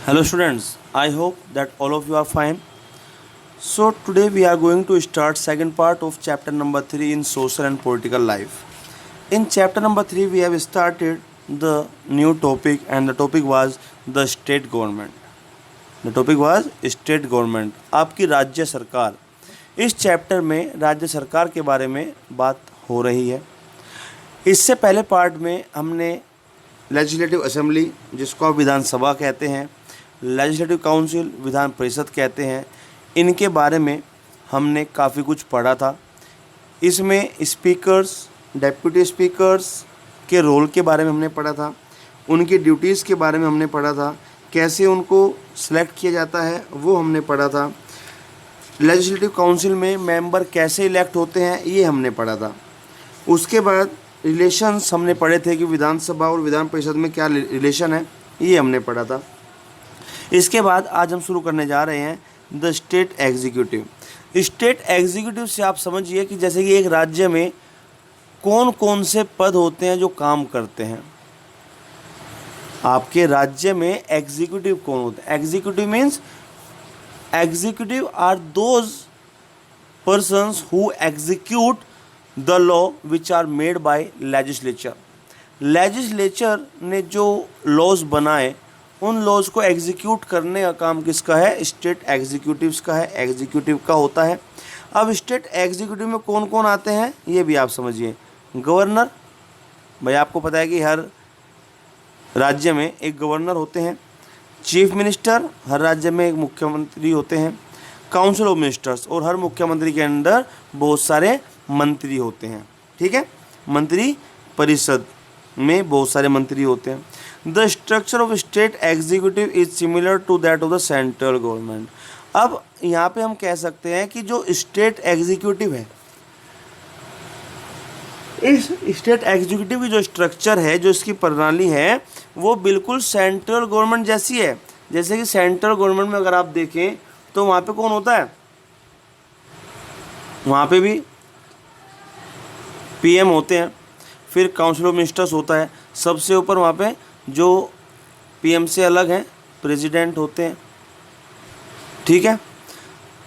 Hello students, I hope that all of you are fine. So today we are going to start second part of chapter number 3 in social and political life. In chapter number 3 we have started the new topic and the topic was the state government. The topic was state government, आपकी राज्य सरकार. इस chapter में राज्य सरकार के बारे में बात हो रही है. इससे पहले पार्ट में हमने लेजिस्लेटिव असेंबली, जिसको आप विधानसभा कहते हैं, लेजिस्लेटिव काउंसिल विधान परिषद कहते हैं, इनके बारे में हमने काफ़ी कुछ पढ़ा था. इसमें स्पीकर्स, डेप्यूटी स्पीकर्स के रोल के बारे में हमने पढ़ा था, उनकी ड्यूटीज़ के बारे में हमने पढ़ा था, कैसे उनको सेलेक्ट किया जाता है वो हमने पढ़ा था. लेजिस्लेटिव काउंसिल में मेंबर कैसे इलेक्ट होते हैं ये हमने पढ़ा था. उसके बाद रिलेशंस हमने पढ़े थे कि विधानसभा और विधान परिषद में क्या रिलेशन है, ये हमने पढ़ा था. इसके बाद आज हम शुरू करने जा रहे हैं the state executive. State executive से आप समझिए कि जैसे कि एक राज्य में कौन कौन से पद होते हैं जो काम करते हैं. आपके राज्य में एग्जीक्यूटिव कौन होते हैं? Executive means executive are those persons who execute the law which are made by legislature. Legislature ने जो लॉज बनाए उन लॉज को एग्जीक्यूट करने का काम किसका है? स्टेट एग्जीक्यूटिव्स का है, एग्जीक्यूटिव का होता है. अब स्टेट एग्जीक्यूटिव में कौन कौन आते हैं ये भी आप समझिए. गवर्नर, भाई आपको पता है कि हर राज्य में एक गवर्नर होते हैं. चीफ मिनिस्टर, हर राज्य में एक मुख्यमंत्री होते हैं. काउंसिल ऑफ मिनिस्टर्स, और हर मुख्यमंत्री के अंदर बहुत सारे मंत्री होते हैं. ठीक है, मंत्री परिषद में बहुत सारे मंत्री होते हैं. The structure of state executive is similar to that of the central government. अब यहाँ पे हम कह सकते हैं कि जो स्टेट एग्जीक्यूटिव है, इस स्टेट एग्जीक्यूटिव की जो स्ट्रक्चर है, जो इसकी प्रणाली है, वो बिल्कुल सेंट्रल गवर्नमेंट जैसी है. जैसे कि सेंट्रल गवर्नमेंट में अगर आप देखें तो वहाँ पे कौन होता है? वहाँ पे भी पीएम होते हैं, फिर काउंसिल ऑफ मिनिस्टर्स होता है, सबसे ऊपर वहाँ पे जो पीएम से अलग हैं प्रेसिडेंट होते हैं. ठीक है,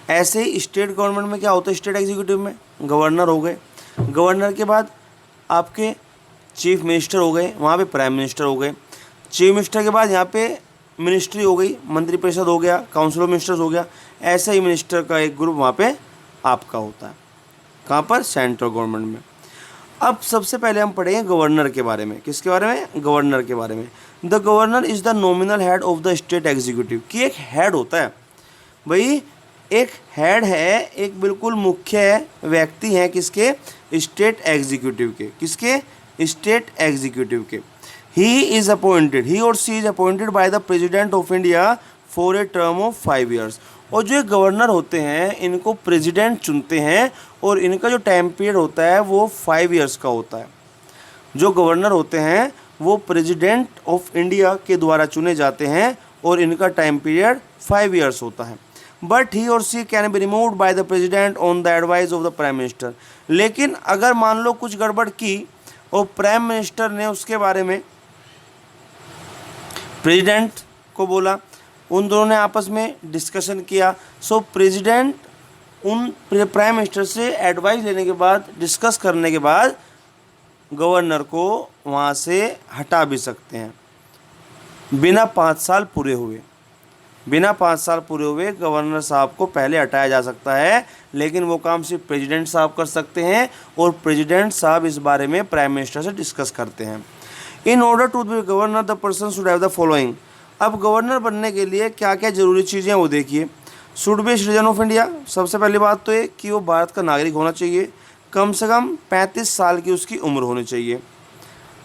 ऐसे ही स्टेट गवर्नमेंट में क्या होता है? स्टेट एग्जीक्यूटिव में गवर्नर हो गए, गवर्नर के बाद आपके चीफ मिनिस्टर हो गए, वहाँ पे प्राइम मिनिस्टर हो गए, चीफ मिनिस्टर के बाद यहाँ पे मिनिस्ट्री हो गई, मंत्रिपरिषद हो गया, काउंसिल ऑफ मिनिस्टर्स हो गया. ऐसे ही मिनिस्टर का एक ग्रुप वहाँ पे आपका होता है. कहाँ पर? सेंट्रल गवर्नमेंट में. अब सबसे पहले हम पढ़ेंगे गवर्नर के बारे में. किसके बारे में? गवर्नर के बारे में. The governor is the nominal head of the state executive. कि एक हेड होता है भाई, एक हेड है, एक बिल्कुल मुख्य व्यक्ति है किसके? स्टेट एग्जीक्यूटिव के. किसके? स्टेट एग्जीक्यूटिव के. He is appointed, he or she is appointed by the president of India for a term of 5 years. और जो गवर्नर होते हैं इनको प्रेसिडेंट चुनते हैं और इनका जो टाइम पीरियड होता है वो 5 ईयर्स का होता है. जो गवर्नर होते हैं वो प्रेसिडेंट ऑफ इंडिया के द्वारा चुने जाते हैं और इनका टाइम पीरियड 5 ईयर्स होता है. But he or she can be removed by the president on the advice of the prime minister. लेकिन अगर मान लो कुछ गड़बड़ की और प्राइम मिनिस्टर ने उसके बारे में प्रेसिडेंट को बोला, उन दोनों ने आपस में डिस्कशन किया, सो प्रेसिडेंट उन प्राइम मिनिस्टर से एडवाइस लेने के बाद, डिस्कस करने के बाद गवर्नर को वहाँ से हटा भी सकते हैं बिना 5 साल पूरे हुए. बिना 5 साल पूरे हुए गवर्नर साहब को पहले हटाया जा सकता है, लेकिन वो काम सिर्फ प्रेसिडेंट साहब कर सकते हैं और प्रेसिडेंट साहब इस बारे में प्राइम मिनिस्टर से डिस्कस करते हैं. In order to be governor the person should have the following. अब गवर्नर बनने के लिए क्या क्या ज़रूरी चीज़ें वो देखिए. Should be citizen of India. सबसे पहली बात तो ये कि वो भारत का नागरिक होना चाहिए. कम से कम 35 साल की उसकी उम्र होनी चाहिए.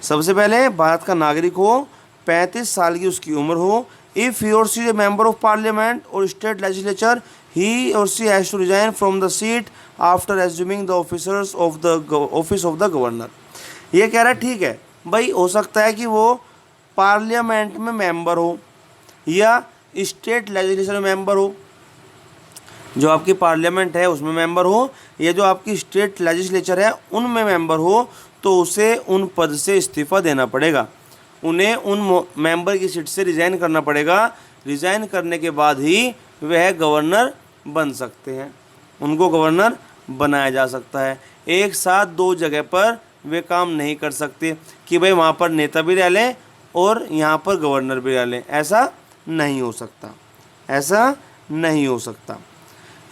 सबसे पहले भारत का नागरिक हो, 35 साल की उसकी उम्र हो. If he or she a member of parliament or state legislature, he or she has to resign from the seat after assuming the officers of the office of the governor. ये कह रहा है ठीक है भाई, हो सकता है कि वो पार्लियामेंट में मेंबर हो या स्टेट लेजिस्लेचर में मेंबर हो, जो आपकी पार्लियामेंट है उसमें मेंबर हो, या जो आपकी स्टेट लेजिस्लेचर है उनमें मेंबर हो, तो उसे उन पद से इस्तीफ़ा देना पड़ेगा. उन्हें उन मेंबर की सीट से रिज़ाइन करना पड़ेगा रिज़ाइन करने के बाद ही वह गवर्नर बन सकते हैं, उनको गवर्नर बनाया जा सकता है। एक साथ दो जगह पर वे काम नहीं कर सकते कि भाई वहाँ पर नेता भी रह लें और यहाँ पर गवर्नर भी रह लें, ऐसा नहीं हो सकता, ऐसा नहीं हो सकता।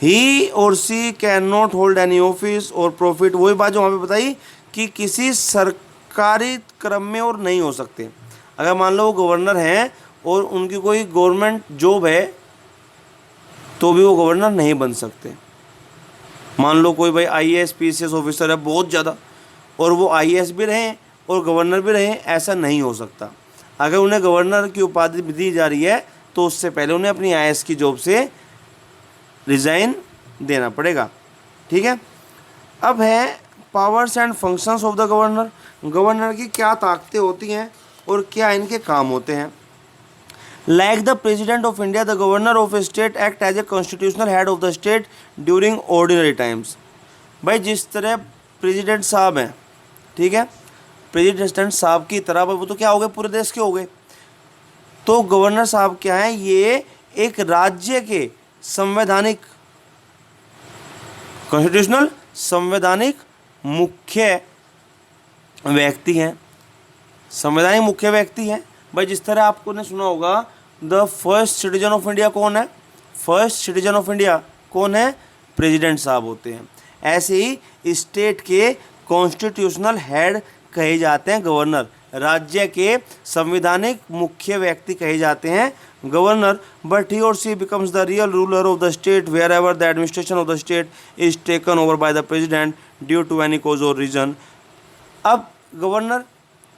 He or she cannot hold any office or profit, वही बात जो वहाँ पे बताई कि किसी सरकारी क्रम में और नहीं हो सकते। अगर मान लो वो गवर्नर हैं और उनकी कोई गवर्नमेंट जॉब है तो भी वो गवर्नर नहीं बन सकते। मान लो कोई भाई IAS PCS ऑफिसर है बहुत ज़्यादा, और वो IAS भी रहें और गवर्नर भी रहें, ऐसा नहीं हो सकता। अगर उन्हें गवर्नर की उपाधि दी जा रही है तो उससे पहले उन्हें अपनी IAS की जॉब से रिज़ाइन देना पड़ेगा, ठीक है। अब है powers and functions of the governor. Governor की क्या ताकतें होती हैं और क्या इनके काम होते हैं। Like the president of India, the governor of a state act as a constitutional head of the state during ordinary times. भाई जिस तरह प्रेसिडेंट साहब हैं, ठीक है, प्रेसिडेंट साहब की तरह, वो तो क्या हो गए, पूरे देश के हो गए, तो गवर्नर साहब क्या हैं, ये एक राज्य के संवैधानिक कॉन्स्टिट्यूशनल संवैधानिक मुख्य व्यक्ति हैं, संवैधानिक मुख्य व्यक्ति हैं। भाई जिस तरह आपको ने सुना होगा the first citizen of India कौन है, फर्स्ट सिटीजन ऑफ इंडिया कौन है, प्रेसिडेंट साहब होते हैं। ऐसे ही स्टेट के कॉन्स्टिट्यूशनल हेड कहे जाते हैं गवर्नर, राज्य के संवैधानिक मुख्य व्यक्ति कहे जाते हैं governor. But he or she becomes the real ruler of the state wherever the administration of the state is taken over by the president due to any cause or reason. अब governor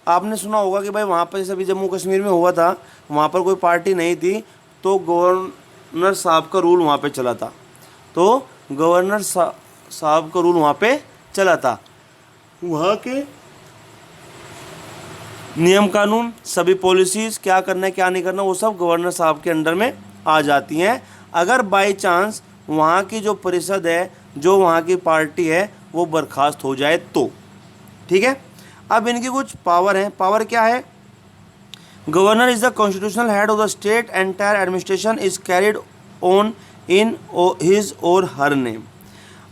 आपने सुना होगा कि भाई वहाँ पर जैसे अभी जम्मू कश्मीर में हुआ था, वहाँ पर कोई पार्टी नहीं थी तो गवर्नर साहब का रूल वहाँ पे चला था, तो गवर्नर साहब का रूल वहाँ पे चला था। वहाँ के नियम कानून, सभी पॉलिसीज़, क्या करना है क्या नहीं करना, वो सब गवर्नर साहब के अंडर में आ जाती हैं। अगर बाय चांस वहाँ की जो परिषद है, जो वहाँ की पार्टी है, वो बर्खास्त हो जाए तो, ठीक है। अब इनकी कुछ पावर हैं। पावर क्या है, governor is the constitutional head of the state, entire administration is carried on in his or her name.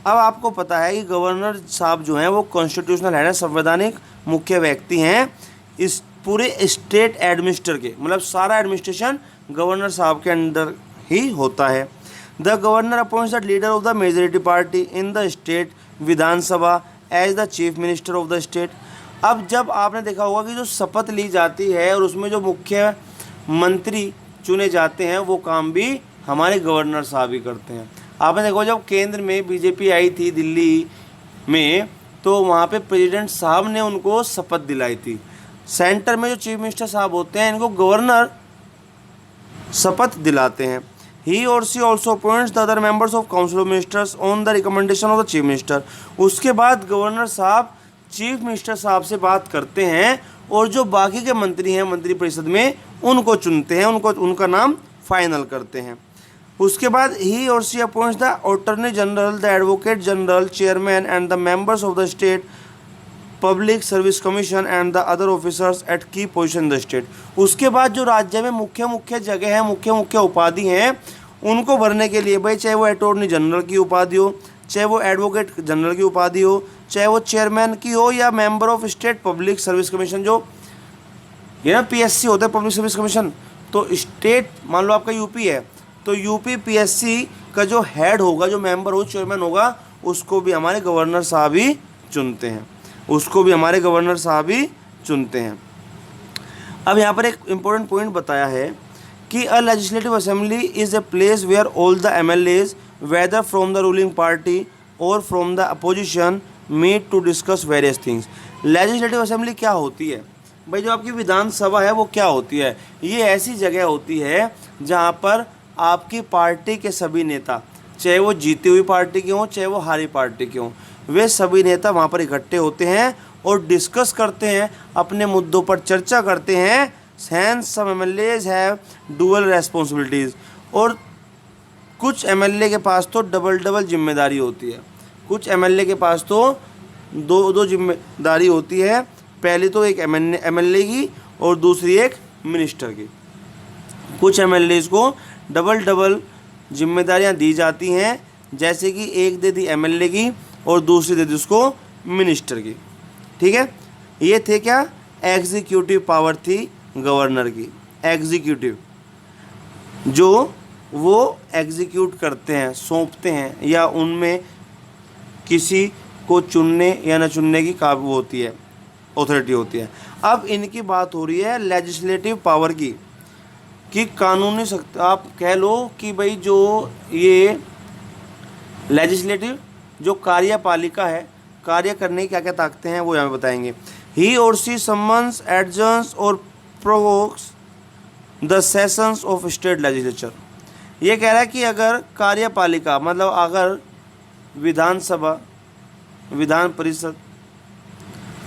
अब आपको पता है कि गवर्नर साहब जो हैं वो कॉन्स्टिट्यूशनल हेड है, संवैधानिक मुख्य व्यक्ति हैं इस पूरे स्टेट एडमिनिस्टर के, मतलब सारा एडमिनिस्ट्रेशन गवर्नर साहब के अंदर ही होता है। The governor appoints the leader of the majority party in the state Vidhansabha as the chief minister of the state. अब जब आपने देखा होगा कि जो शपथ ली जाती है और उसमें जो मुख्य मंत्री चुने जाते हैं वो काम भी हमारे गवर्नर साहब ही करते हैं। आपने देखा जब केंद्र में बीजेपी आई थी दिल्ली में, तो वहाँ पे प्रेसिडेंट साहब ने उनको शपथ दिलाई थी। सेंटर में जो चीफ मिनिस्टर साहब होते हैं इनको गवर्नर शपथ दिलाते हैं। He or she also appoints the other members of council of ministers on the recommendation of the chief minister. उसके बाद गवर्नर साहब चीफ मिनिस्टर साहब से बात करते हैं और जो बाकी के मंत्री हैं मंत्री परिषद में उनको चुनते हैं, उनका नाम फाइनल करते हैं। उसके बाद he or she appoints the attorney general, the advocate general, chairman and the members of the state public service commission and the other officers at key position in the state. उसके बाद जो राज्य में मुख्य जगह है, मुख्य उपाधि हैं, उनको भरने के लिए भाई चाहे वो अटॉर्नी जनरल की उपाधि हो, चाहे वो एडवोकेट जनरल की उपाधि हो, चाहे वो चेयरमैन की हो, या member of state public service commission, जो ये ना PSC होता है पब्लिक सर्विस कमीशन। तो स्टेट मान लो आपका यूपी है तो यूपी PSC का जो हेड होगा, जो मेंबर हो, चेयरमैन होगा, उसको भी हमारे गवर्नर साहब ही चुनते हैं, उसको भी हमारे गवर्नर साहब ही चुनते हैं। अब यहाँ पर एक इम्पोर्टेंट पॉइंट बताया है कि a legislative assembly is a place where all the MLAs whether from the ruling party or from the opposition meet to discuss various things. Legislative assembly क्या होती है भाई, जो आपकी विधानसभा है वो क्या होती है, ये ऐसी जगह होती है जहाँ पर आपकी पार्टी के सभी नेता, चाहे वो जीती हुई पार्टी के हों चाहे वो हारी पार्टी के हों, वे सभी नेता वहाँ पर इकट्ठे होते हैं और डिस्कस करते हैं, अपने मुद्दों पर चर्चा करते हैं। Hence some MLAs have dual responsibilities, और कुछ MLA के पास तो डबल जिम्मेदारी होती है, कुछ MLA के पास तो दो जिम्मेदारी होती है। पहली तो एक MLA की और दूसरी एक मिनिस्टर की। कुछ एमएलएज को डबल डबल जिम्मेदारियां दी जाती हैं, जैसे कि एक दे दी एमएलए की और दूसरी दे दी उसको मिनिस्टर की। ठीक है, ये थे क्या, एग्जीक्यूटिव पावर थी गवर्नर की। एग्जीक्यूटिव जो वो एग्जीक्यूट करते हैं, सौंपते हैं, या उनमें किसी को चुनने या न चुनने की काबिल होती है, अथॉरिटी होती है। अब इनकी बात हो रही है लेजिस्लेटिव पावर की, कि कानूनी शक्ति, आप कह लो कि भाई जो ये लेजिस्लेटिव जो कार्यपालिका है, कार्य करने की क्या क्या ताकतें हैं वो यहाँ पे बताएंगे। ही और सी समन्स, एडजर्न्स और provokes the sessions of state legislature. ये कह रहा है कि अगर कार्यपालिका मतलब अगर विधानसभा, विधान परिषद,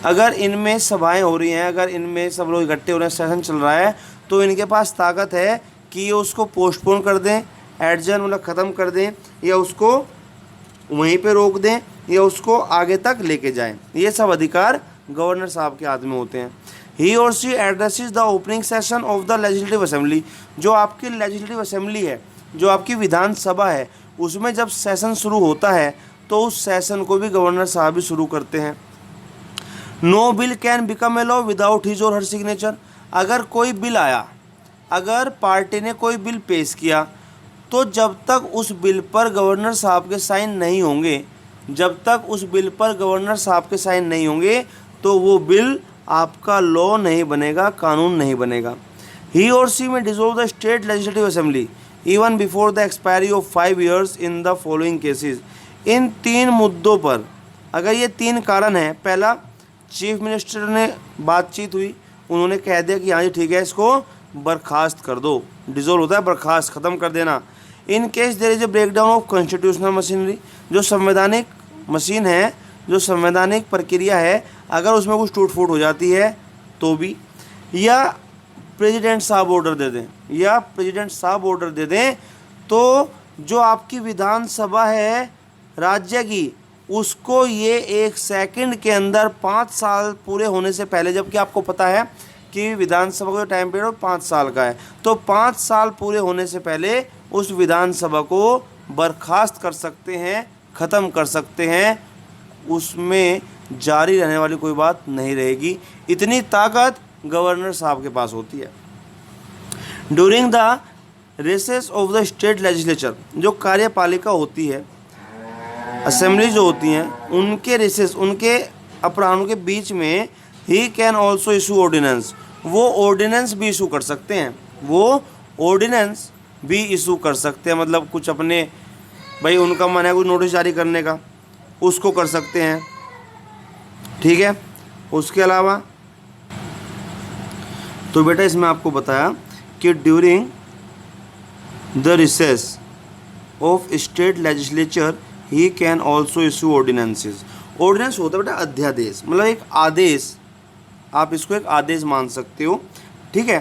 अगर इनमें सभाएं हो रही हैं, अगर इनमें सब लोग इकट्ठे हो रहे हैं, सेशन चल रहा है, तो इनके पास ताकत है कि ये उसको पोस्टपोन कर दें, एडजर्न मतलब ख़त्म कर दें, या उसको वहीं पे रोक दें, या उसको आगे तक लेके जाएं। ये सब अधिकार गवर्नर साहब के हाथ में होते हैं। He or she addresses the opening session of the legislative assembly. जो आपकी लेजिस्लेटिव असेंबली है, जो आपकी विधानसभा है, उसमें जब सेशन शुरू होता है तो उस सेशन को भी गवर्नर साहब ही शुरू करते हैं। No bill can become a law without his or her signature. अगर कोई बिल आया, अगर पार्टी ने कोई बिल पेश किया, तो जब तक उस बिल पर गवर्नर साहब के साइन नहीं होंगे, जब तक उस बिल पर गवर्नर साहब के साइन नहीं होंगे, तो वो बिल आपका लॉ नहीं बनेगा, कानून नहीं बनेगा। ही or she may dissolve the state legislative assembly even before the expiry of 5 years in the following cases. इन 3 मुद्दों पर अगर ये 3 कारण हैं, पहला चीफ मिनिस्टर ने बातचीत हुई, उन्होंने कह दिया कि हाँ जी ठीक है, इसको बर्खास्त कर दो, डिसॉल्व होता है बर्खास्त, ख़त्म कर देना। In case there is a breakdown of constitutional machinery, जो संवैधानिक मशीन है, जो संवैधानिक प्रक्रिया है, अगर उसमें कुछ टूट फूट हो जाती है तो भी, या प्रेसिडेंट साहब ऑर्डर दे दें, या प्रेसिडेंट साहब ऑर्डर दे दें, तो जो आपकी विधानसभा है राज्य की, उसको ये 1 सेकंड के अंदर 5 साल पूरे होने से पहले, जबकि आपको पता है कि विधानसभा का जो टाइम पीरियड 5 साल का है, तो 5 साल पूरे होने से पहले उस विधानसभा को बर्खास्त कर सकते हैं, ख़त्म कर सकते हैं, उसमें जारी रहने वाली कोई बात नहीं रहेगी। इतनी ताकत गवर्नर साहब के पास होती है। During the recess of the state legislature, जो कार्यपालिका होती है, असेंबली जो होती हैं, उनके रेसेस, उनके अपराह्नों के बीच में he can also issue ordinance, वो ऑर्डिनेंस भी इशू कर सकते हैं, वो ऑर्डिनेंस भी इशू कर सकते हैं। मतलब कुछ अपने भाई उनका मन है कुछ नोटिस जारी करने का, उसको कर सकते हैं। ठीक है, उसके अलावा तो बेटा इसमें आपको बताया कि during the recess of state legislature he can also issue ordinances. Ordinance होता है बेटा अध्यादेश, मतलब एक आदेश, आप इसको एक आदेश मान सकते हो। ठीक है,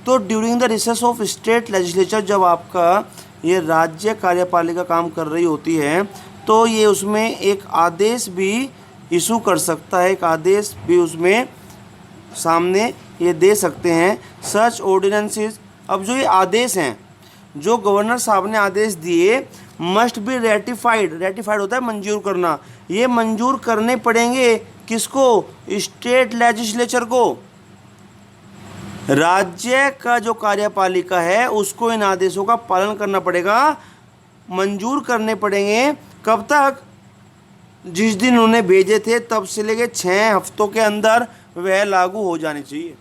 तो during the recess of state legislature, जब आपका ये राज्य कार्यपालिका काम कर रही होती है, तो ये उसमें एक आदेश भी इशू कर सकता है, एक आदेश भी उसमें सामने ये दे सकते हैं। सच ऑर्डिनेंसेस, अब जो ये आदेश हैं, जो गवर्नर साहब ने आदेश दिए, मस्ट बी रेटिफाइड, रेटिफाइड होता है मंजूर करना, ये मंजूर करने पड़ेंगे किसको, स्टेट लेजिस्लेचर को। राज्य का जो कार्यपालिका है उसको इन आदेशों का पालन करना पड़ेगा, मंजूर करने पड़ेंगे। कब तक, जिस दिन उन्हें भेजे थे तब से लेके 6 हफ्तों के अंदर वह लागू हो जानी चाहिए।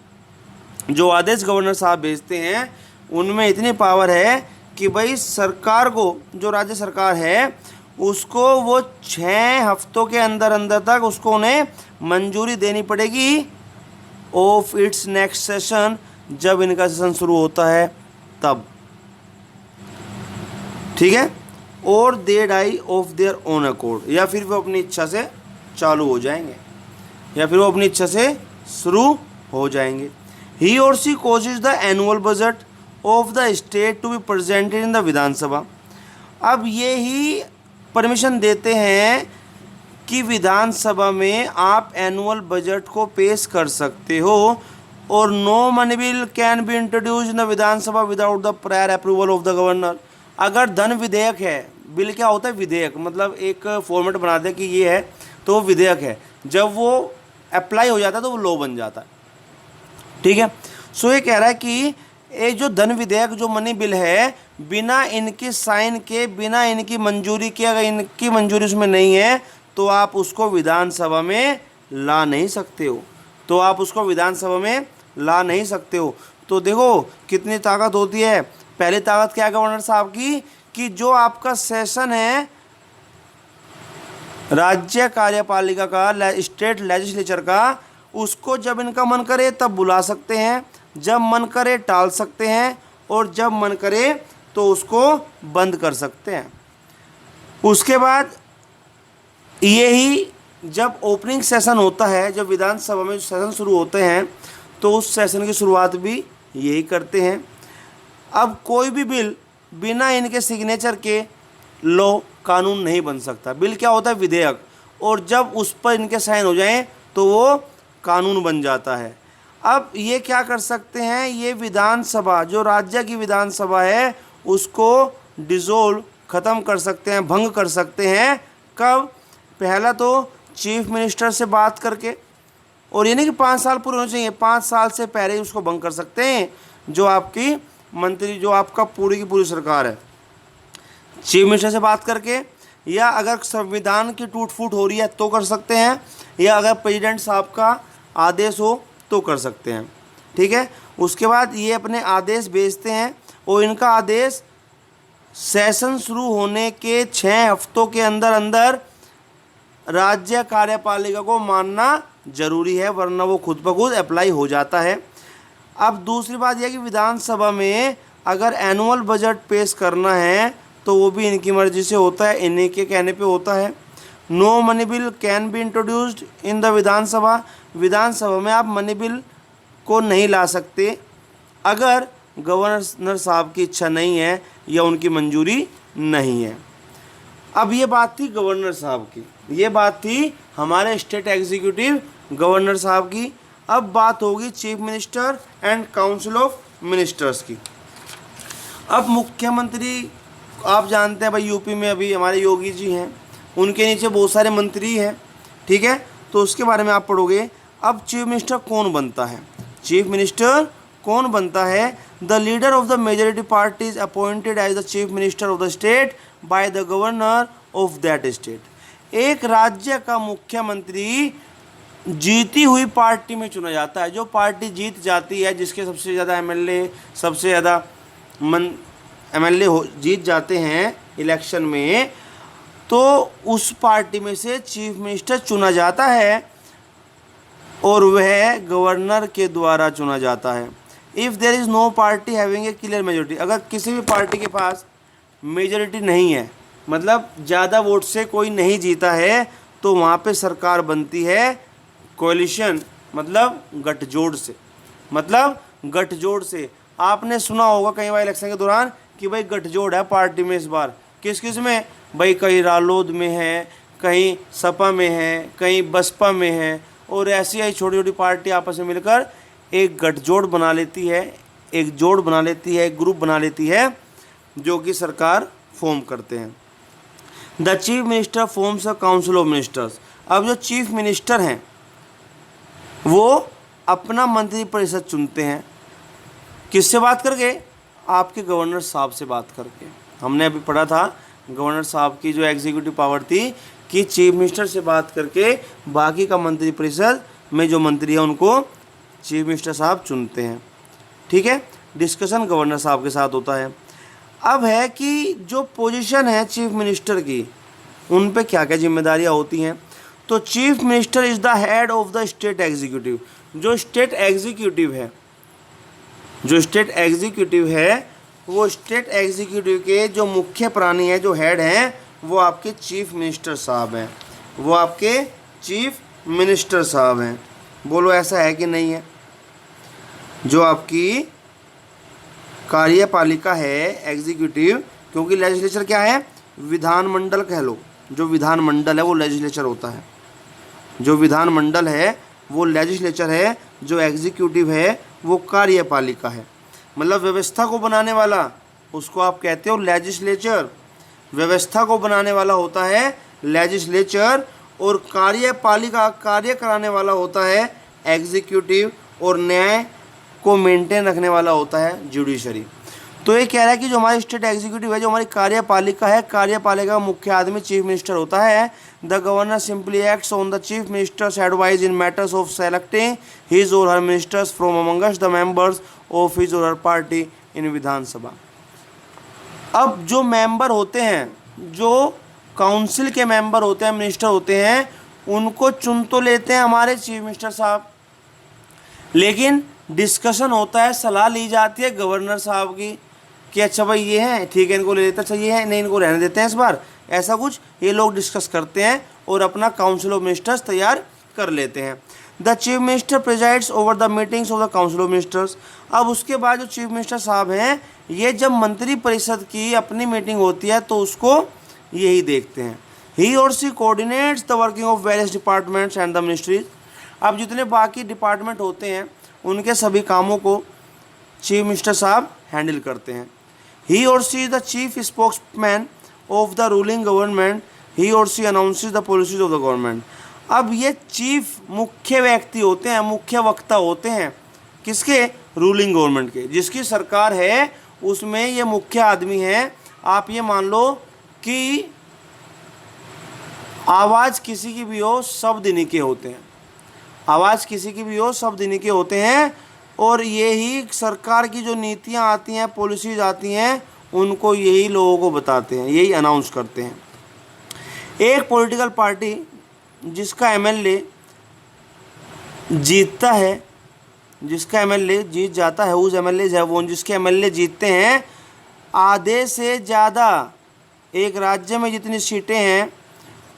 जो आदेश गवर्नर साहब भेजते हैं उनमें इतनी पावर है कि भाई सरकार को, जो राज्य सरकार है, उसको वो 6 हफ्तों के अंदर अंदर तक उसको उन्हें मंजूरी देनी पड़ेगी ऑफ इट्स नेक्स्ट सेशन, जब इनका सेशन शुरू होता है तब। ठीक है, और they die of their own accord, या फिर वो अपनी इच्छा से चालू हो जाएंगे, या फिर वो अपनी इच्छा से शुरू हो जाएंगे। He or she causes the annual budget of the state to be presented in the Vidhan Sabha. अब ये ही परमिशन देते हैं कि विधानसभा में आप एनुअल बजट को पेश कर सकते हो, और no money bill can be introduce in the Vidhansabha without the prior approval of the governor. अगर धन विधेयक है, बिल क्या होता है विधेयक, मतलब एक फॉर्मेट बना दे कि ये है तो वो विधेयक है, जब वो अप्लाई हो जाता है तो वो लॉ बन जाता है। ठीक है, सो ये कह रहा है कि ये जो धन विधेयक जो मनी बिल है, बिना इनकी साइन के, बिना इनकी मंजूरी के, अगर इनकी मंजूरी उसमें नहीं है तो आप उसको विधानसभा में ला नहीं सकते हो, तो आप उसको विधानसभा में ला नहीं सकते हो। तो देखो कितनी ताकत होती है। पहली ताकत क्या है गवर्नर साहब की, कि जो आपका सेशन है राज्य कार्यपालिका का, स्टेट लेजिस्लेचर का, उसको जब इनका मन करे तब बुला सकते हैं, जब मन करे टाल सकते हैं, और जब मन करे तो उसको बंद कर सकते हैं। उसके बाद यही जब ओपनिंग सेशन होता है, जब विधानसभा में सेशन शुरू होते हैं तो उस सेशन की शुरुआत भी यही करते हैं। अब कोई भी बिल बिना इनके सिग्नेचर के लॉ कानून नहीं बन सकता। बिल क्या होता है विधेयक, और जब उस पर इनके साइन हो जाएं तो वो कानून बन जाता है। अब ये क्या कर सकते हैं, ये विधानसभा जो राज्य की विधानसभा है उसको डिसॉल्व ख़त्म कर सकते हैं, भंग कर सकते हैं। कब? पहला तो चीफ मिनिस्टर से बात करके, और ये नहीं कि 5 साल पूरे होने चाहिए, 5 साल से पहले ही उसको भंग कर सकते हैं। जो आपकी मंत्री, जो आपका पूरी की पूरी सरकार है, चीफ मिनिस्टर से बात करके, या अगर संविधान की टूट फूट हो रही है तो कर सकते हैं, या अगर प्रेसिडेंट साहब का आदेश हो तो कर सकते हैं। ठीक है, उसके बाद ये अपने आदेश भेजते हैं, और इनका आदेश सेशन शुरू होने के 6 हफ्तों के अंदर अंदर राज्य कार्यपालिका को मानना जरूरी है, वरना वो खुद ब खुद अप्लाई हो जाता है। अब दूसरी बात यह कि विधानसभा में अगर एनुअल बजट पेश करना है तो वो भी इनकी मर्जी से होता है, इन्हीं के कहने पे होता है। No money bill can be introduced in the Vidhan Sabha. Vidhan Sabha में आप मनी बिल को नहीं ला सकते अगर गवर्नर साहब की इच्छा नहीं है या उनकी मंजूरी नहीं है। अब ये बात थी गवर्नर साहब की, ये बात थी हमारे स्टेट एग्जीक्यूटिव गवर्नर साहब की। अब बात होगी chief minister and council of ministers की। अब मुख्यमंत्री आप जानते हैं भाई, यूपी में अभी हमारे योगी जी हैं, उनके नीचे बहुत सारे मंत्री हैं। ठीक है, तो उसके बारे में आप पढ़ोगे। अब चीफ मिनिस्टर कौन बनता है? चीफ मिनिस्टर कौन बनता है? The leader of the majority party is appointed as the chief minister of the state by the governor of that state. एक राज्य का मुख्यमंत्री जीती हुई पार्टी में चुना जाता है। जो पार्टी जीत जाती है, जिसके सबसे ज़्यादा एमएलए, सबसे ज़्यादा एमएलए जीत जाते हैं इलेक्शन में, तो उस पार्टी में से चीफ मिनिस्टर चुना जाता है, और वह गवर्नर के द्वारा चुना जाता है। If there is no party having a clear majority, अगर किसी भी पार्टी के पास मेजोरिटी नहीं है, मतलब ज़्यादा वोट से कोई नहीं जीता है, तो वहाँ पे सरकार बनती है कोलिशन, मतलब गठजोड़ से। मतलब गठजोड़ से आपने सुना होगा कई बार इलेक्शन के दौरान कि भाई गठजोड़ है पार्टी में इस बार। किस किस में भाई? कहीं रालोद में है, कहीं सपा में है, कहीं बसपा में है, और ऐसी ही छोटी छोटी पार्टी आपस में मिलकर एक गठजोड़ बना लेती है, एक जोड़ बना लेती है, एक ग्रुप बना लेती है, जो कि सरकार फॉर्म करते हैं। The chief minister forms a council of ministers. अब जो चीफ मिनिस्टर हैं वो अपना मंत्री परिषद चुनते हैं। किससे बात करके? आपके गवर्नर साहब से बात करके। हमने अभी पढ़ा था गवर्नर साहब की जो एग्जीक्यूटिव पावर थी कि चीफ मिनिस्टर से बात करके बाकी का मंत्री परिषद में जो मंत्री है उनको चीफ मिनिस्टर साहब चुनते हैं। ठीक है, डिस्कशन गवर्नर साहब के साथ होता है। अब है कि जो पोजीशन है चीफ मिनिस्टर की, उन पे क्या क्या जिम्मेदारियां होती हैं। तो chief minister is the head of the state executive. जो स्टेट एग्जीक्यूटिव है, जो स्टेट एग्जीक्यूटिव है, वो स्टेट एग्जीक्यूटिव के जो मुख्य प्राणी हैं, जो हेड हैं, वो आपके चीफ मिनिस्टर साहब हैं। वो आपके चीफ मिनिस्टर साहब हैं। बोलो ऐसा है कि नहीं है? जो आपकी कार्यपालिका है एग्जीक्यूटिव, क्योंकि लेजिस्लेचर क्या है? विधानमंडल कह लो। जो विधानमंडल है वो लेजिस्लेचर होता है। जो विधानमंडल है वो लेजिस्लेचर है, जो एग्जीक्यूटिव है वो कार्यपालिका है, मतलब व्यवस्था को बनाने वाला, उसको आप कहते हो लेजिस्लेचर। व्यवस्था को बनाने वाला होता है लेजिस्लेचर, और कार्यपालिका, कार्य कराने वाला होता है एग्जीक्यूटिव, और न्याय को मेंटेन रखने वाला होता है जुडिशरी। तो ये कह रहा है कि जो हमारी स्टेट एग्जीक्यूटिव है, जो हमारी कार्यपालिका है, कार्यपालिका का मुख्य आदमी चीफ मिनिस्टर होता है। The governor simply acts on the chief minister's advice in matters of selecting his or her ministers from amongst the members of his or her party इन विधानसभा। अब जो मेंबर होते हैं, जो काउंसिल के मेंबर होते हैं, मिनिस्टर होते हैं, उनको चुन तो लेते हैं हमारे चीफ मिनिस्टर साहब, लेकिन डिस्कशन होता है, सलाह ली जाती है गवर्नर साहब की कि अच्छा भाई ये है, ठीक है इनको ले लेते, अच्छा ये है, नहीं इनको रहने देते हैं इस बार, ऐसा कुछ ये लोग डिस्कस करते हैं और अपना काउंसिल ऑफ मिनिस्टर्स तैयार कर लेते हैं। The chief minister presides over the meetings of the council of ministers. अब उसके बाद जो चीफ मिनिस्टर साहब हैं, ये जब मंत्री परिषद की अपनी मीटिंग होती है तो उसको यही देखते हैं। He or she coordinates the working of various departments and the ministries. अब जितने बाकी डिपार्टमेंट होते हैं उनके सभी कामों को चीफ मिनिस्टर साहब हैंडल करते हैं। He or she is the chief spokesman of the ruling government. He or she announces the policies of the government. अब ये चीफ मुख्य व्यक्ति होते हैं, मुख्य वक्ता होते हैं किसके? रूलिंग गवर्नमेंट के। जिसकी सरकार है उसमें ये मुख्य आदमी है। आप ये मान लो कि आवाज़ किसी की भी हो, शब्द इन्हीं के होते हैं। आवाज़ किसी की भी हो, शब्द इन्हीं के होते हैं। और यही सरकार की जो नीतियाँ आती हैं, पॉलिसीज आती हैं, उनको यही लोगों को बताते हैं, यही अनाउंस करते हैं। एक पॉलिटिकल पार्टी जिसका एमएलए जीतता है, जिसका एमएलए जीत जाता है, उस एमएलए है वो, जिसके एमएलए जीतते हैं, आधे से ज़्यादा, एक राज्य में जितनी सीटें हैं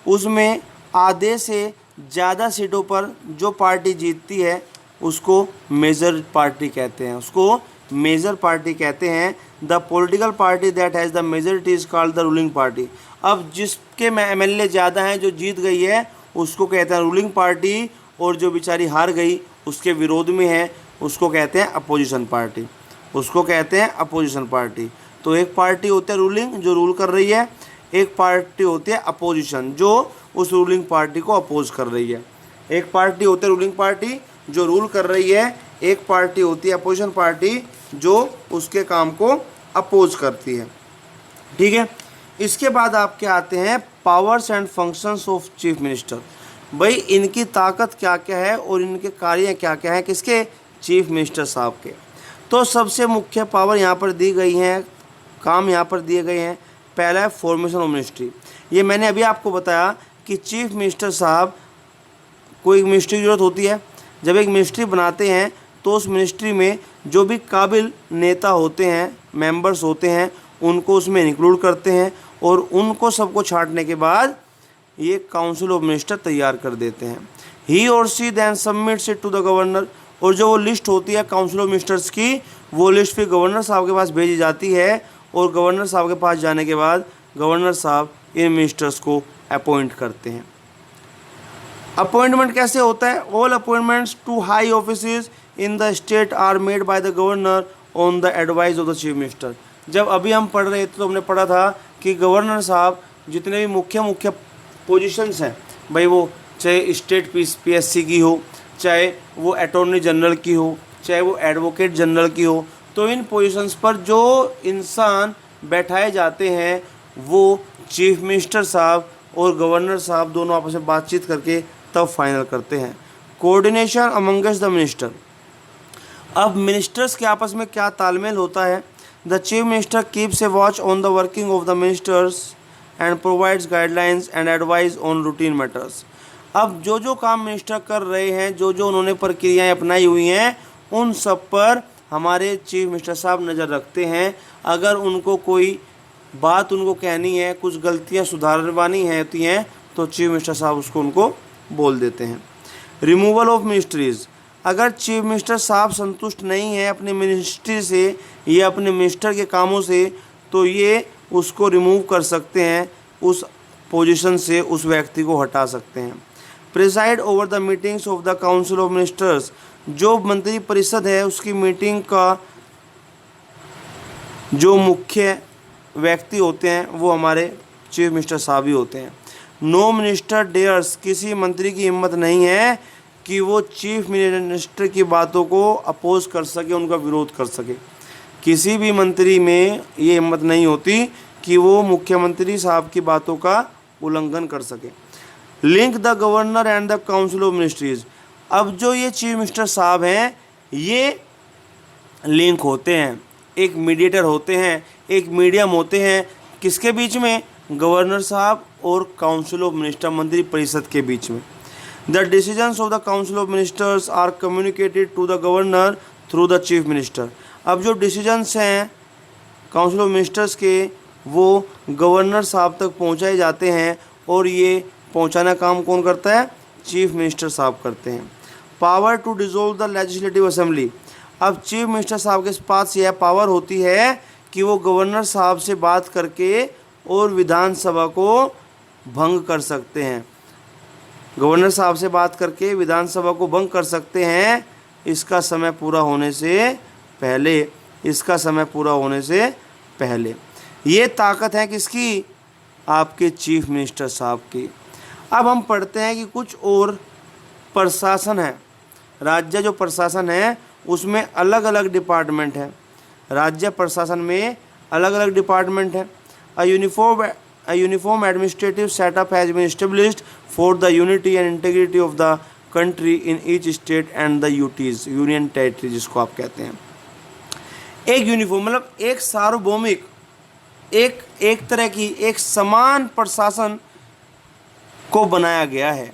उसमें आधे से ज़्यादा सीटों पर जो पार्टी जीतती है उसको मेजर पार्टी कहते हैं, उसको मेजर पार्टी कहते हैं। The political party that has the majority is called the ruling party. अब जिसके एमएलए ज़्यादा हैं, जो जीत गई है, उसको कहते हैं रूलिंग पार्टी, और जो बेचारी हार गई, उसके विरोध में है, उसको कहते हैं अपोजिशन पार्टी, उसको कहते हैं अपोजिशन पार्टी। तो एक पार्टी होती है रूलिंग जो रूल कर रही है, एक पार्टी होती है अपोजिशन जो उस रूलिंग पार्टी को अपोज कर रही है। एक पार्टी होती है रूलिंग पार्टी जो रूल कर रही है, एक पार्टी होती है अपोजिशन पार्टी जो उसके काम को अपोज करती है। ठीक है, इसके बाद आपके आते हैं powers and functions of chief minister. भाई इनकी ताकत क्या क्या है और इनके कार्य क्या क्या है, किसके? चीफ मिनिस्टर साहब के। तो सबसे मुख्य पावर यहाँ पर दी गई हैं, काम यहाँ पर दिए गए हैं। पहला है फॉर्मेशन ऑफ मिनिस्ट्री। ये मैंने अभी आपको बताया कि चीफ मिनिस्टर साहब को एक मिनिस्ट्री की ज़रूरत होती है। जब एक मिनिस्ट्री बनाते हैं तो उस मिनिस्ट्री में जो भी काबिल नेता होते हैं, मेंबर्स होते हैं, उनको उसमें इंक्लूड करते हैं, और उनको सबको छांटने के बाद ये काउंसिल ऑफ मिनिस्टर तैयार कर देते हैं। He or she then submits it to the governor. और जो वो लिस्ट होती है काउंसिल ऑफ मिनिस्टर्स की, वो लिस्ट फिर गवर्नर साहब के पास भेजी जाती है, और गवर्नर साहब के पास जाने के बाद गवर्नर साहब इन मिनिस्टर्स को अपॉइंट करते हैं। अपॉइंटमेंट कैसे होता है? All appointments to high offices in the state are made by the governor on the advice of the chief minister. जब अभी हम पढ़ रहे थे तो हमने पढ़ा था कि गवर्नर साहब जितने भी मुख्य पोजीशंस हैं, भाई वो चाहे स्टेट पीएससी की हो, चाहे वो अटॉर्नी जनरल की हो, चाहे वो एडवोकेट जनरल की हो, तो इन पोजीशंस पर जो इंसान बैठाए जाते हैं वो चीफ मिनिस्टर साहब और गवर्नर साहब दोनों आपस में बातचीत करके तब फाइनल करते हैं। Coordination amongst the minister. अब मिनिस्टर्स के आपस में क्या तालमेल होता है? The chief minister keeps A watch on the working of the ministers and provides guidelines and advice on routine matters. अब जो जो काम मिनिस्टर कर रहे हैं, जो जो उन्होंने प्रक्रियाएँ अपनाई हुई हैं, उन सब पर हमारे चीफ मिनिस्टर साहब नज़र रखते हैं। अगर उनको कोई बात उनको कहनी है, कुछ गलतियां सुधारवानी होती हैं, तो चीफ मिनिस्टर साहब उसको उनको बोल देते हैं। Removal of ministries. अगर चीफ मिनिस्टर साहब संतुष्ट नहीं है अपनी मिनिस्ट्री से या अपने मिनिस्टर के कामों से, तो ये उसको रिमूव कर सकते हैं, उस पोजीशन से उस व्यक्ति को हटा सकते हैं। Preside over the meetings of the council of ministers. जो मंत्री परिषद है उसकी मीटिंग का जो मुख्य व्यक्ति होते हैं वो हमारे चीफ मिनिस्टर साहब ही होते हैं। नो मिनिस्टर डेयर्स, किसी मंत्री की हिम्मत नहीं है कि वो चीफ मिनिस्टर की बातों को अपोज कर सके, उनका विरोध कर सके। किसी भी मंत्री में ये हिम्मत नहीं होती कि वो मुख्यमंत्री साहब की बातों का उल्लंघन कर सके। Link the governor and the council of ministries, अब जो ये चीफ मिनिस्टर साहब हैं ये लिंक होते हैं, एक मीडिएटर होते हैं, एक मीडियम होते हैं, किसके बीच में? गवर्नर साहब और काउंसिल ऑफ मिनिस्टर, मंत्री परिषद के बीच में। The decisions of the council of ministers are communicated to the governor through the chief minister, अब जो डिसीजंस हैं काउंसिल ऑफ मिनिस्टर्स के वो गवर्नर साहब तक पहुंचाए जाते हैं और ये पहुंचाना काम कौन करता है? चीफ मिनिस्टर साहब करते हैं। Power to dissolve the legislative assembly, अब चीफ मिनिस्टर साहब के पास यह पावर होती है कि वो गवर्नर साहब से बात करके और विधानसभा को भंग कर सकते हैं। गवर्नर साहब से बात करके विधानसभा को भंग कर सकते हैं इसका समय पूरा होने से पहले, इसका समय पूरा होने से पहले। ये ताकत है किसकी? आपके चीफ मिनिस्टर साहब की। अब हम पढ़ते हैं कि कुछ और प्रशासन है, राज्य जो प्रशासन है उसमें अलग अलग डिपार्टमेंट हैं। राज्य प्रशासन में अलग अलग डिपार्टमेंट हैं। A uniform administrative setup has been established for the unity and integrity of the country in each state and the UTs, union territory जिसको आप कहते हैं। एक यूनिफॉर्म मतलब एक सार्वभौमिक, एक तरह की एक समान प्रशासन को बनाया गया है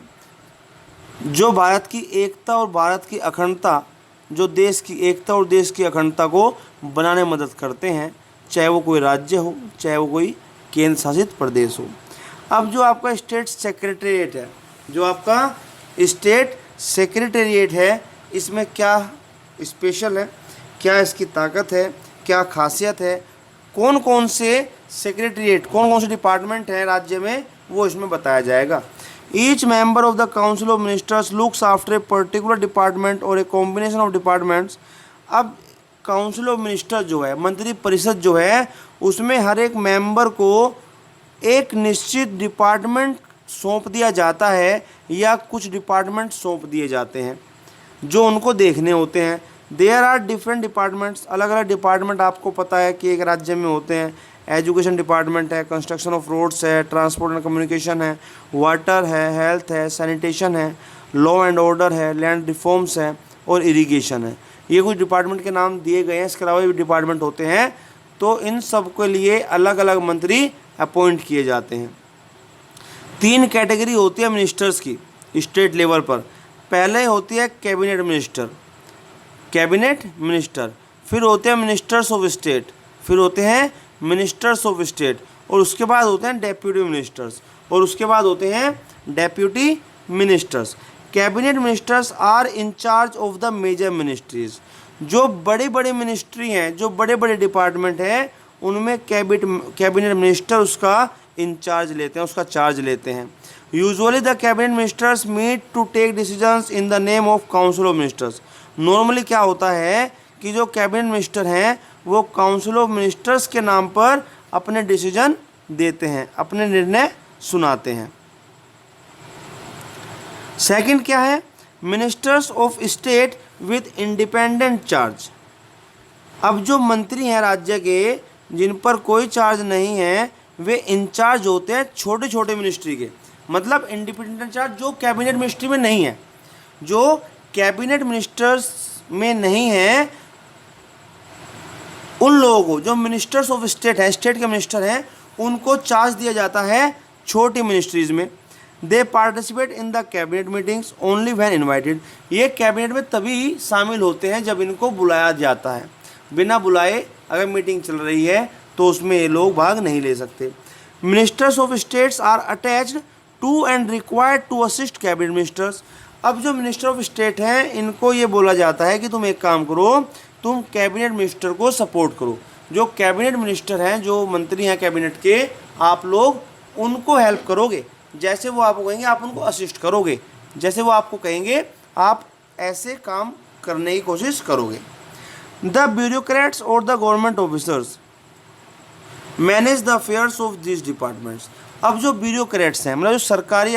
जो भारत की एकता और भारत की अखंडता, जो देश की एकता और देश की अखंडता को बनाने में मदद करते हैं, चाहे वो कोई राज्य हो, चाहे वो कोई केंद्र शासित प्रदेश हो। अब जो आपका स्टेट सेक्रेटेरिएट है, जो आपका स्टेट सेक्रेटेरिएट है, इसमें क्या स्पेशल है, क्या इसकी ताकत है, क्या खासियत है, कौन कौन से सेक्रेटेरिएट, कौन कौन से डिपार्टमेंट हैं राज्य में, वो इसमें बताया जाएगा। Each member of the council of ministers looks after a particular department और ए कॉम्बिनेशन ऑफ डिपार्टमेंट्स। अब काउंसिल ऑफ मिनिस्टर जो है, मंत्री परिषद जो है, उसमें हर एक मेंबर को एक निश्चित डिपार्टमेंट सौंप दिया जाता है या कुछ डिपार्टमेंट सौंप दिए जाते हैं जो उनको देखने होते हैं। देयर आर डिफरेंट डिपार्टमेंट्स, अलग अलग डिपार्टमेंट आपको पता है कि एक राज्य में होते हैं। एजुकेशन डिपार्टमेंट है, कंस्ट्रक्शन ऑफ रोड्स है, ट्रांसपोर्ट एंड कम्युनिकेशन है, वाटर है, हेल्थ है, सैनिटेशन है, लॉ एंड ऑर्डर है, लैंड रिफॉर्म्स है और इरिगेशन है। ये कुछ डिपार्टमेंट के नाम दिए गए हैं, इसके अलावा भी डिपार्टमेंट होते हैं। तो इन सब के लिए अलग अलग मंत्री अपॉइंट किए जाते हैं। 3 कैटेगरी होती है मिनिस्टर्स की स्टेट लेवल पर। पहले होती है कैबिनेट मिनिस्टर, कैबिनेट मिनिस्टर, फिर होते हैं मिनिस्टर्स ऑफ स्टेट, फिर होते हैं मिनिस्टर्स ऑफ स्टेट, और उसके बाद होते हैं डेप्यूटी मिनिस्टर्स, और उसके बाद होते हैं deputy ministers. Cabinet ministers are in charge of the major ministries, जो बड़ी बड़ी मिनिस्ट्री हैं, जो बड़े बड़े डिपार्टमेंट हैं, उनमें कैबिनेट मिनिस्टर उसका इंचार्ज लेते हैं, उसका चार्ज लेते हैं। Usually the cabinet ministers meet to take decisions in the name of council of ministers. Normally क्या होता है कि जो कैबिनेट मिनिस्टर हैं वो काउंसिल ऑफ मिनिस्टर्स के नाम पर अपने डिसीजन देते हैं, अपने निर्णय सुनाते हैं। सेकंड क्या है? Ministers of state with independent charge. अब जो मंत्री हैं राज्य के जिन पर कोई चार्ज नहीं है, वे इंचार्ज होते हैं छोटे छोटे मिनिस्ट्री के। मतलब इंडिपेंडेंट चार्ज जो कैबिनेट मिनिस्ट्री में नहीं है, जो कैबिनेट मिनिस्टर्स में नहीं है, उन लोगों को, जो मिनिस्टर्स ऑफ स्टेट हैं, स्टेट के मिनिस्टर हैं, उनको चार्ज दिया जाता है छोटी मिनिस्ट्रीज़ में। दे participate in the cabinet meetings only when invited. ये कैबिनेट में तभी शामिल होते हैं जब इनको बुलाया जाता है। बिना बुलाए अगर मीटिंग चल रही है तो उसमें ये लोग भाग नहीं ले सकते। Ministers of states are attached to and required to assist cabinet ministers. अब जो मिनिस्टर ऑफ स्टेट हैं इनको ये बोला जाता है कि तुम एक काम करो, तुम कैबिनेट मिनिस्टर को सपोर्ट करो। जो कैबिनेट मिनिस्टर हैं, जो मंत्री हैं कैबिनेट के, आप लोग उनको हेल्प करोगे। जैसे वो आपको कहेंगे आप उनको असिस्ट करोगे, जैसे वो आपको कहेंगे आप ऐसे काम करने की कोशिश करोगे। द ब्यूरोक्रेट्स और the government officers manage the affairs of this departments. अब जो ब्यूरोक्रेट्स हैं, मतलब जो सरकारी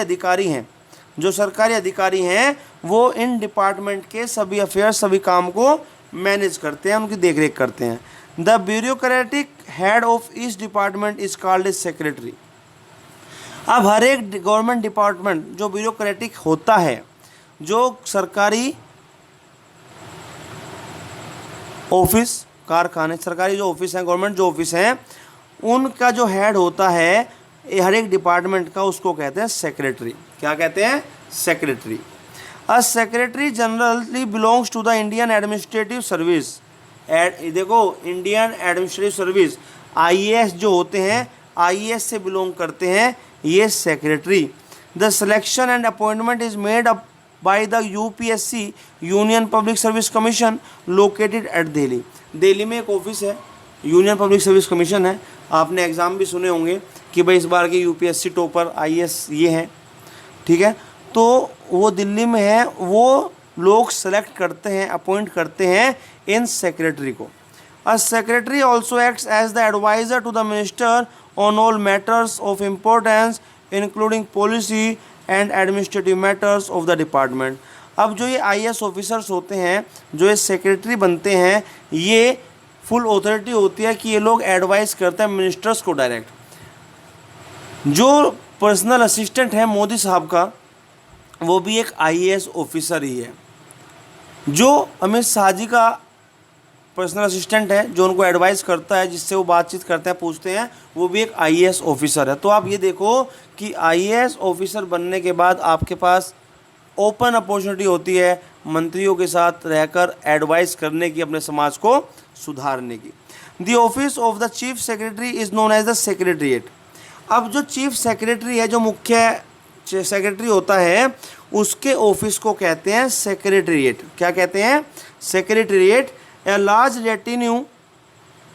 अधिकारी हैं, वो इन डिपार्टमेंट के सभी अफेयर्स, सभी काम को मैनेज करते हैं, उनकी देखरेख करते हैं। The bureaucratic head of each department is called as secretary. अब हर एक गवर्नमेंट डिपार्टमेंट जो ब्यूरोक्रेटिक होता है, जो सरकारी ऑफिस, कारखाने, सरकारी जो ऑफिस हैं, गवर्नमेंट जो ऑफिस हैं, उनका जो हेड होता है हर एक डिपार्टमेंट का, उसको कहते हैं सेक्रेटरी। क्या कहते हैं? Secretary. A secretary generally belongs to the Indian administrative service. देखो, इंडियन एडमिनिस्ट्रेटिव सर्विस, आईएएस जो होते हैं, आईएएस से बिलोंग करते हैं ये secretary. The selection and appointment is made up by the UPSC, union public service commission, located at Delhi. Delhi में एक ऑफिस है, यूनियन पब्लिक सर्विस कमीशन है। आपने एग्ज़ाम भी सुने होंगे कि भाई इस बार के यूपीएससी टॉपर आईएएस ये हैं, ठीक है। तो वो दिल्ली में है, वो लोग सेलेक्ट करते हैं, अपॉइंट करते हैं इन सेक्रेटरी को। A secretary also acts as the adviser to the minister on all matters of importance including policy and administrative matters of the department. अब जो ये आईएएस ऑफिसर्स होते हैं, जो ये सेक्रेटरी बनते हैं, ये फुल अथॉरिटी होती है कि ये लोग एडवाइस करते हैं मिनिस्टर्स को डायरेक्ट। जो पर्सनल असिस्टेंट है मोदी साहब का, वो भी एक आईएएस ऑफिसर ही है। जो अमित शाह जी का पर्सनल असिस्टेंट है, जो उनको एडवाइस करता है, जिससे वो बातचीत करते हैं, पूछते हैं, वो भी एक आईएएस ऑफिसर है। तो आप ये देखो कि आईएएस ऑफिसर बनने के बाद आपके पास ओपन अपॉर्चुनिटी होती है मंत्रियों के साथ रहकर एडवाइस करने की, अपने समाज को सुधारने की। The office of the chief secretary is known as the secretariat. अब जो चीफ सेक्रेटरी है, जो मुख्य सेक्रेटरी होता है, उसके ऑफिस को कहते हैं सेक्रेटरीट। क्या कहते हैं? Secretariat. A large retinue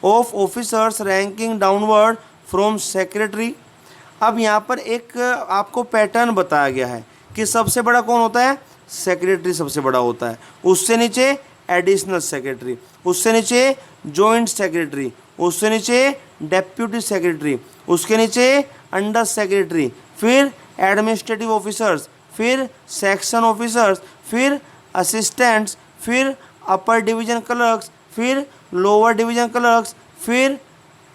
of officers ranking downward from secretary. अब यहाँ पर एक आपको पैटर्न बताया गया है कि सबसे बड़ा कौन होता है? सेक्रेटरी सबसे बड़ा होता है, उससे नीचे एडिशनल सेक्रेटरी, उससे नीचे जॉइंट सेक्रेटरी, उससे नीचे डेप्यूटी सेक्रेटरी, उसके नीचे अंडर सेक्रेटरी, फिर एडमिनिस्ट्रेटिव ऑफिसर्स, फिर सेक्शन ऑफिसर्स, फिर असिस्टेंट्स, फिर अपर डिवीजन क्लर्क्स, फिर लोअर डिवीजन क्लर्क्स, फिर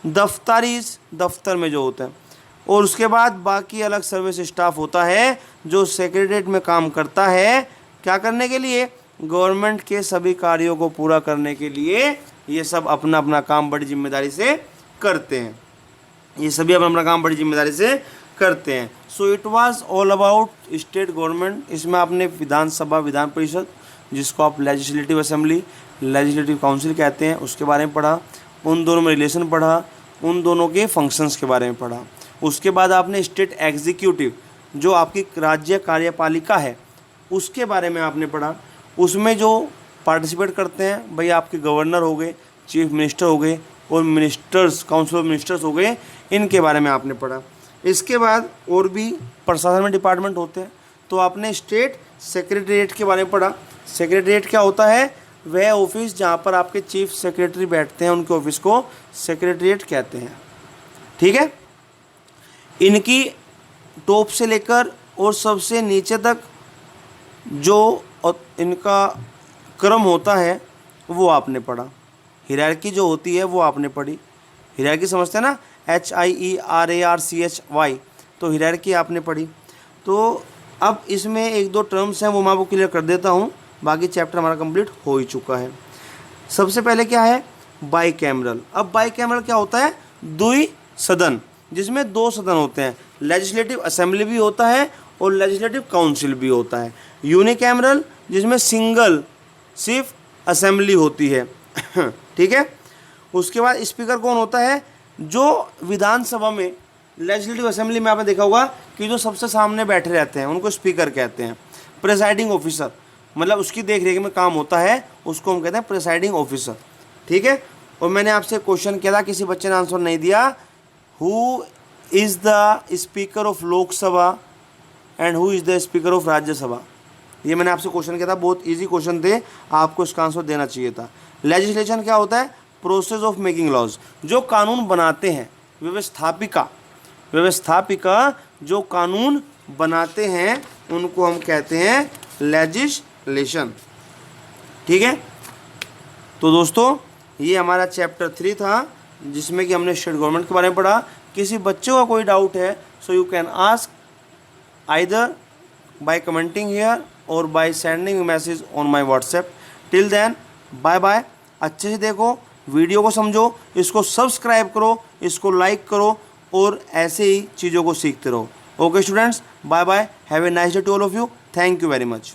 दफ्तारीज, दफ्तर में जो होता है, और उसके बाद बाकी अलग सर्विस स्टाफ होता है जो सेक्रेटरीट में काम करता है। क्या करने के लिए? गवर्नमेंट के सभी कार्यों को पूरा करने के लिए। ये सब अपना अपना काम बड़ी जिम्मेदारी से करते हैं, ये सभी अपना अपना काम बड़ी जिम्मेदारी से करते हैं। So it was all about state government. इसमें आपने विधानसभा, विधान परिषद, जिसको आप लेजिस्लेटिव असेंबली, लेजिस्लेटिव काउंसिल कहते हैं, उसके बारे में पढ़ा, उन दोनों में रिलेशन पढ़ा, उन दोनों के फंक्शंस के बारे में पढ़ा। उसके बाद आपने स्टेट एग्जीक्यूटिव, जो आपकी राज्य कार्यपालिका है, उसके बारे में आपने पढ़ा। उसमें जो पार्टिसिपेट करते हैं, भाई आपके गवर्नर हो गए, चीफ मिनिस्टर हो गए, और मिनिस्टर्स, काउंसिल ऑफ मिनिस्टर्स हो गए, इनके बारे में आपने पढ़ा। इसके बाद और भी प्रशासन में डिपार्टमेंट होते हैं, तो आपने स्टेट सेक्रेटरीट के बारे में पढ़ा। सेक्रेटरीट क्या होता है? वह ऑफिस जहाँ पर आपके चीफ सेक्रेटरी बैठते हैं, उनके ऑफिस को सेक्रेटरीट कहते हैं। ठीक है। इनकी टॉप से लेकर और सबसे नीचे तक जो इनका क्रम होता है वो आपने पढ़ा। हिरार्की जो होती है वो आपने पढ़ी। हिरार्की समझते हैं ना, HIERARCHY, तो हिरार्की आपने पढ़ी। तो अब इसमें एक दो टर्म्स हैं, वो मैं आपको क्लियर कर देता हूँ, बाकी चैप्टर हमारा कंप्लीट हो ही चुका है। सबसे पहले क्या है? बाईकैमरल। अब बाईकैमरल क्या होता है? द्वि सदन, जिसमें दो सदन होते हैं, लेजिस्लेटिव असेंबली भी होता है और लेजिस्लेटिव काउंसिल भी होता है। यूनिकैमरल, जिसमें सिंगल सिर्फ असेंबली होती है। ठीक है। उसके बाद स्पीकर कौन होता है? जो विधानसभा में, लेजिस्लेटिव असेंबली में आपने देखा होगा कि जो सबसे सामने बैठे रहते हैं, उनको स्पीकर कहते हैं। प्रिसाइडिंग ऑफिसर, मतलब उसकी देख रेख में काम होता है, उसको हम कहते हैं प्रिसाइडिंग ऑफिसर। ठीक है। और मैंने आपसे क्वेश्चन किया था, किसी बच्चे ने आंसर नहीं दिया, who is the speaker of Lok Sabha and who is the speaker of Rajya Sabha? ये मैंने आपसे क्वेश्चन किया था, बहुत इजी क्वेश्चन थे, आपको इसका आंसर देना चाहिए था। लेजिस्लेशन क्या होता है? प्रोसेस ऑफ मेकिंग लॉज, जो कानून बनाते हैं, व्यवस्थापिका जो कानून बनाते हैं उनको हम कहते हैं लेजिस्लेशन। ठीक है, तो दोस्तों ये हमारा चैप्टर 3 था, जिसमें कि हमने स्टेट गवर्नमेंट के बारे में पढ़ा। किसी बच्चों का कोई डाउट है so you can ask either by commenting here or by sending message on my WhatsApp. Till then bye bye. अच्छे से देखो, वीडियो को समझो, इसको सब्सक्राइब करो, इसको लाइक करो और ऐसे ही चीज़ों को सीखते रहो। Okay students, bye bye, have a nice day to all of you, thank you very much.